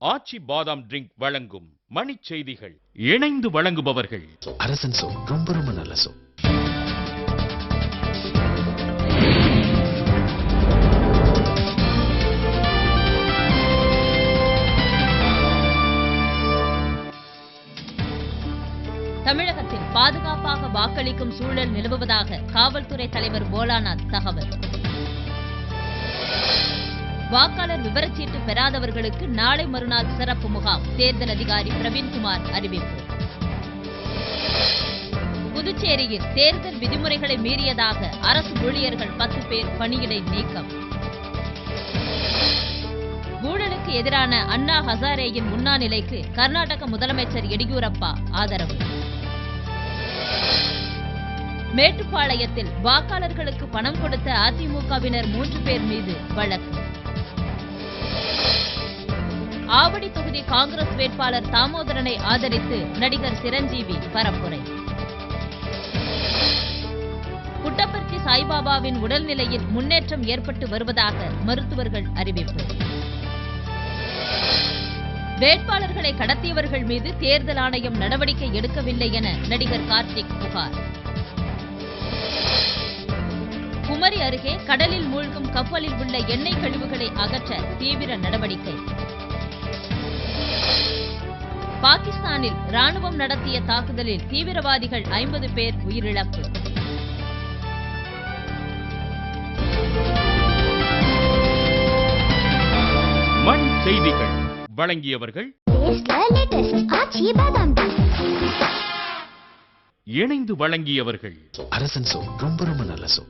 ஆச்சி பாதாம் ட்ரிங்க் வழங்கும் மணிச் செய்திகள். இணைந்து வழங்குபவர்கள் அரசன் சோ, ரொம்ப ரொம்ப நல்ல சோ. தமிழகத்தில் பாதுகாப்பாக வாக்களிக்கும் சூழல் நிலவுவதாக காவல்துறை தலைவர் போலாநாத் தகவல். வாக்காளர் விவரச்சீட்டு பெறாதவர்களுக்கு நாளை மறுநாள் சிறப்பு முகாம், தேர்தல் அதிகாரி பிரவீன்குமார் அறிவிப்பு. புதுச்சேரியில் தேர்தல் விதிமுறைகளை மீறியதாக அரசு ஊழியர்கள் 10 பேர் பணியிடை நீக்கம். ஊழலுக்கு எதிரான அண்ணா ஹசாரேயின் உண்ணாநிலைக்கு கர்நாடக முதலமைச்சர் எடியூரப்பா ஆதரவு. மேட்டுப்பாளையத்தில் வாக்காளர்களுக்கு பணம் கொடுத்த அதிமுகவினர் 3 பேர் மீது வழக்கு. ஆவடி தொகுதி காங்கிரஸ் வேட்பாளர் தாமோதரனை ஆதரித்து நடிகர் சிரஞ்சீவி பரப்புரை. புட்டபர்த்தி சாய்பாபாவின் உடல்நிலையில் முன்னேற்றம் ஏற்பட்டு வருவதாக மருத்துவர்கள் அறிவிப்பு. வேட்பாளர்களை கடத்தியவர்கள் மீது தேர்தல் ஆணையம் நடவடிக்கை எடுக்கவில்லை என நடிகர் கார்த்திக் புகார். குமரி அருகே கடலில் மூழ்கும் கப்பலில் உள்ள எண்ணெய் கழிவுகளை அகற்ற தீவிர நடவடிக்கை. பாகிஸ்தானில் ராணுவம் நடத்திய தாக்குதலில் தீவிரவாதிகள் 50 பேர் உயிரிழப்பு. மண் செய்திகள் வழங்கியவர்கள் இணைந்து வழங்கியவர்கள் அரசன் சோ, ரொம்ப ரொம்ப நல்ல சோ.